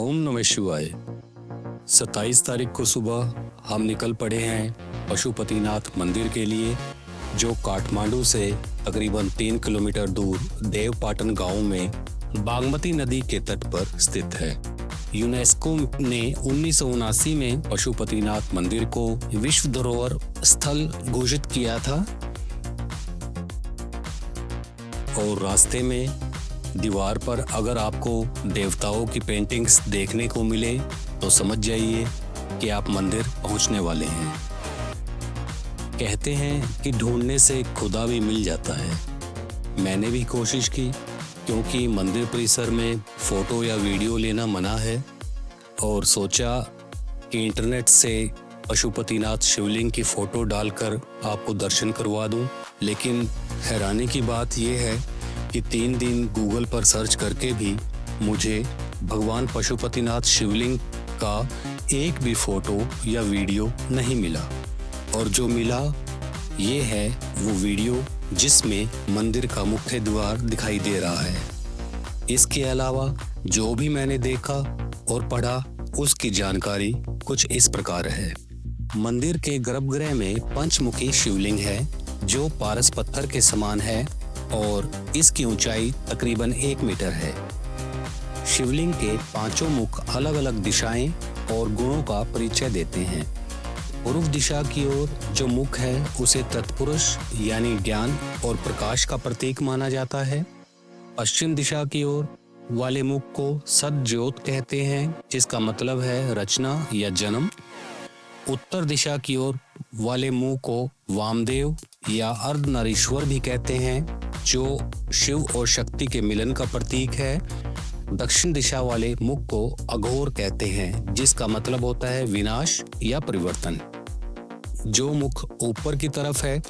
ओम नमः शिवाय। 27 तारीख को सुबह हम निकल पड़े हैं पशुपतिनाथ मंदिर के लिए, जो काठमांडू से तकरीबन 3 किलोमीटर दूर देवपाटन गांव में बागमती नदी के तट पर स्थित है। यूनेस्को ने 1979 में पशुपतिनाथ मंदिर को विश्व धरोहर स्थल घोषित किया था और रास्ते में दीवार पर अगर आपको देवताओं की पेंटिंग्स देखने को मिले तो समझ जाइए कि आप मंदिर पहुंचने वाले हैं। कहते हैं कि ढूंढने से खुदा भी मिल जाता है। मैंने भी कोशिश की, क्योंकि मंदिर परिसर में फ़ोटो या वीडियो लेना मना है, और सोचा कि इंटरनेट से पशुपतिनाथ शिवलिंग की फ़ोटो डालकर आपको दर्शन करवा दूं। लेकिन हैरानी की बात यह है कि 3 दिन गूगल पर सर्च करके भी मुझे भगवान पशुपतिनाथ शिवलिंग का एक भी फ़ोटो या वीडियो नहीं मिला। और जो मिला ये है वो वीडियो जिसमें मंदिर का मुख्य द्वार दिखाई दे रहा है। इसके अलावा जो भी मैंने देखा और पढ़ा उसकी जानकारी कुछ इस प्रकार है। मंदिर के गर्भगृह में पंचमुखी शिवलिंग है जो पारस पत्थर के समान है और इसकी ऊंचाई तकरीबन 1 मीटर है। शिवलिंग के 5 मुख अलग अलग दिशाएं और गुणों का परिचय देते हैं। पूर्व दिशा की ओर जो मुख है उसे तत्पुरुष यानी ज्ञान और प्रकाश का प्रतीक माना जाता है। पश्चिम दिशा की ओर वाले मुख को सद्ज्योत कहते हैं, जिसका मतलब है रचना या जन्म। उत्तर दिशा की ओर वाले मुंह को वामदेव या अर्धनारीश्वर भी कहते हैं, जो शिव और शक्ति के मिलन का प्रतीक है। दक्षिण दिशा वाले मुख को अघोर कहते हैं, जिसका मतलब होता है विनाश या परिवर्तन। जो मुख ऊपर की तरफ है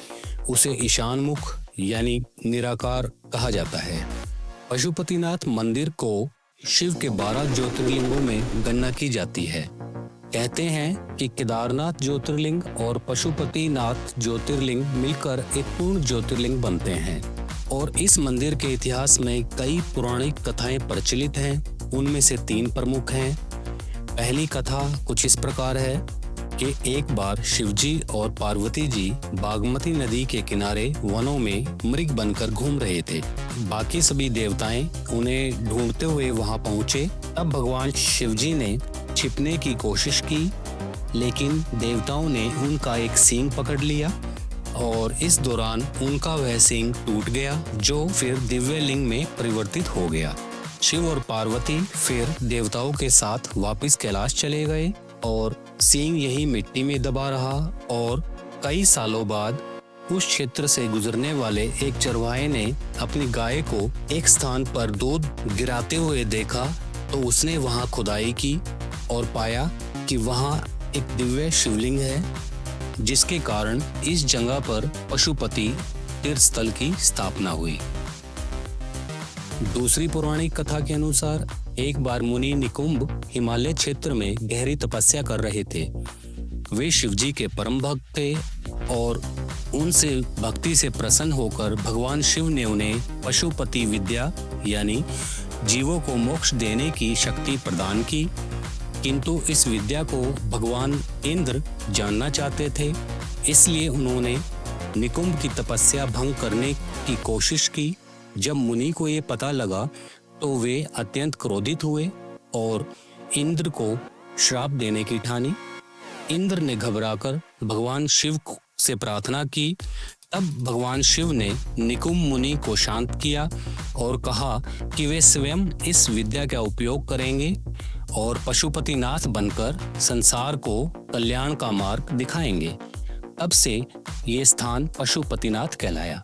उसे ईशान मुख यानी निराकार कहा जाता है। पशुपतिनाथ मंदिर को शिव के 12 ज्योतिर्लिंगों में गणना की जाती है। कहते हैं कि केदारनाथ ज्योतिर्लिंग और पशुपतिनाथ ज्योतिर्लिंग मिलकर एक पूर्ण ज्योतिर्लिंग बनते हैं। और इस मंदिर के इतिहास में कई पौराणिक कथाएं प्रचलित हैं। उनमें से 3 प्रमुख हैं। पहली कथा कुछ इस प्रकार है कि एक बार शिवजी और पार्वती जी बागमती नदी के किनारे वनों में मृग बनकर घूम रहे थे। बाकी सभी देवताएं उन्हें ढूंढते हुए वहां पहुंचे। तब भगवान शिवजी ने छिपने की कोशिश की, लेकिन देवताओं ने उनका एक सींग पकड़ लिया और इस दौरान उनका वह सींग टूट गया, जो फिर दिव्य लिंग में परिवर्तित हो गया। शिव और पार्वती फिर देवताओं के साथ वापस कैलाश चले गए और सींग यही मिट्टी में दबा रहा। और कई सालों बाद उस क्षेत्र से गुजरने वाले एक चरवाहे ने अपनी गाय को एक स्थान पर दूध गिराते हुए देखा, तो उसने वहां खुदाई की और पाया कि वहां एक दिव्य शिवलिंग है, जिसके कारण इस जगह पर पशुपति तीर्थ स्थल की स्थापना हुई। दूसरी पौराणिक कथा के अनुसार एक बार मुनि निकुंभ हिमालय क्षेत्र में गहरी तपस्या कर रहे थे। वे शिवजी के परम भक्त थे और उनसे भक्ति से प्रसन्न होकर भगवान शिव ने उन्हें पशुपति विद्या यानी जीवों को मोक्ष देने की शक्ति प्रदान की। किंतु इस विद्या को भगवान इंद्र जानना चाहते थे, इसलिए उन्होंने निकुंभ की तपस्या भंग करने की कोशिश की। जब मुनि को ये पता लगा तो वे अत्यंत क्रोधित हुए और इंद्र को श्राप देने की ठानी। इंद्र ने घबराकर भगवान शिव से प्रार्थना की। तब भगवान शिव ने निकुंभ मुनि को शांत किया और कहा कि वे स्वयं इस विद्या का उपयोग करेंगे और पशुपतिनाथ बनकर संसार को कल्याण का मार्ग दिखाएंगे। तब से ये स्थान पशुपतिनाथ कहलाया।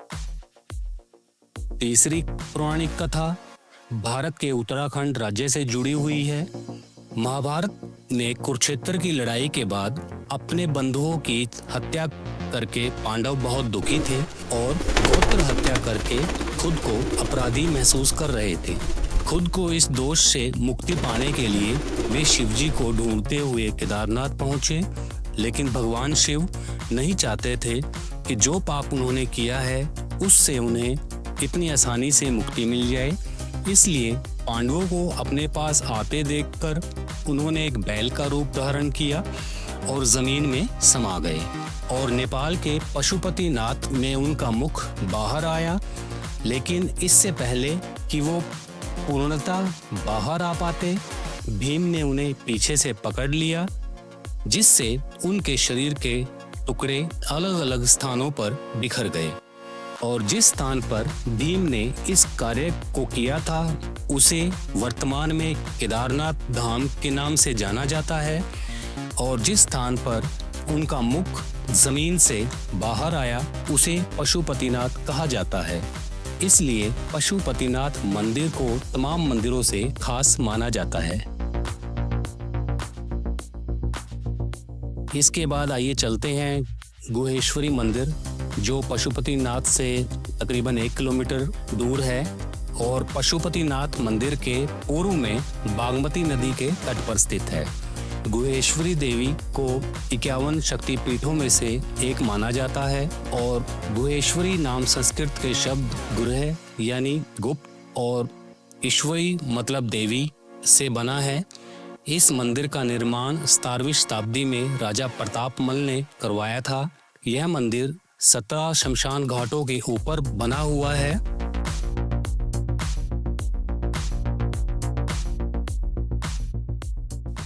तीसरी पौराणिक कथा भारत के उत्तराखंड राज्य से जुड़ी हुई है। महाभारत ने कुरुक्षेत्र की लड़ाई के बाद अपने बंधुओं की हत्या करके पांडव बहुत दुखी थे और गोत्र हत्या करके खुद को अपराधी महसूस कर रहे थे। खुद को इस दोष से मुक्ति पाने के लिए वे शिवजी को ढूंढते हुए केदारनाथ पहुंचे, लेकिन भगवान शिव नहीं चाहते थे कि जो पाप उन्होंने किया है उससे उन्हें इतनी आसानी से मुक्ति मिल जाए। इसलिए पांडवों को अपने पास आते देखकर उन्होंने एक बैल का रूप धारण किया और जमीन में समा गए और नेपाल के पशुपतिनाथ में उनका मुख बाहर आया। लेकिन इससे पहले कि वो पूर्णतः बाहर आ पाते, भीम ने उन्हें पीछे से पकड़ लिया, जिससे उनके शरीर के टुकड़े अलग अलग स्थानों पर बिखर गए और जिस स्थान पर भीम ने इस कार्य को किया था उसे वर्तमान में केदारनाथ धाम के नाम से जाना जाता है और जिस स्थान पर उनका मुख जमीन से बाहर आया उसे पशुपतिनाथ कहा जाता है। इसलिए पशुपतिनाथ मंदिर को तमाम मंदिरों से खास माना जाता है। इसके बाद आइए चलते हैं गुहेश्वरी मंदिर, जो पशुपतिनाथ से तकरीबन 1 किलोमीटर दूर है और पशुपतिनाथ मंदिर के पूर्व में बागमती नदी के तट पर स्थित है। गुहेश्वरी देवी को 51 शक्तिपीठों में से एक माना जाता है और गुहेश्वरी नाम संस्कृत के शब्द गुरह यानी गुप्त और ईश्वरी मतलब देवी से बना है। इस मंदिर का निर्माण 17वीं शताब्दी में राजा प्रतापमल ने करवाया था। यह मंदिर 17 शमशान घाटों के ऊपर बना हुआ है।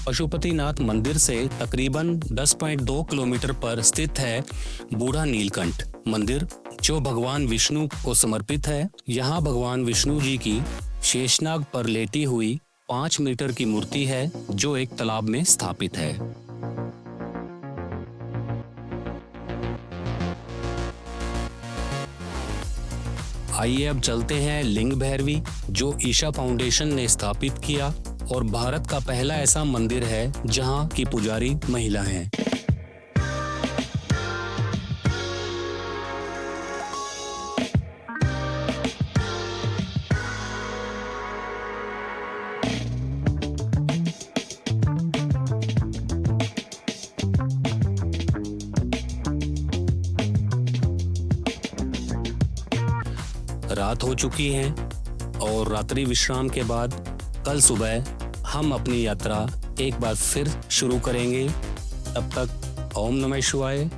पशुपतिनाथ मंदिर से तकरीबन 10.2 किलोमीटर पर स्थित है बूढ़ा नीलकंठ मंदिर, जो भगवान विष्णु को समर्पित है। यहाँ भगवान विष्णु जी की शेषनाग पर लेटी हुई 5 मीटर की मूर्ति है, जो एक तालाब में स्थापित है। आइए अब चलते हैं लिंग भैरवी, जो ईशा फाउंडेशन ने स्थापित किया और भारत का पहला ऐसा मंदिर है जहां की पुजारी महिला हैं। रात हो चुकी है और रात्रि विश्राम के बाद कल सुबह हम अपनी यात्रा एक बार फिर शुरू करेंगे। तब तक ओम नमः शिवाय।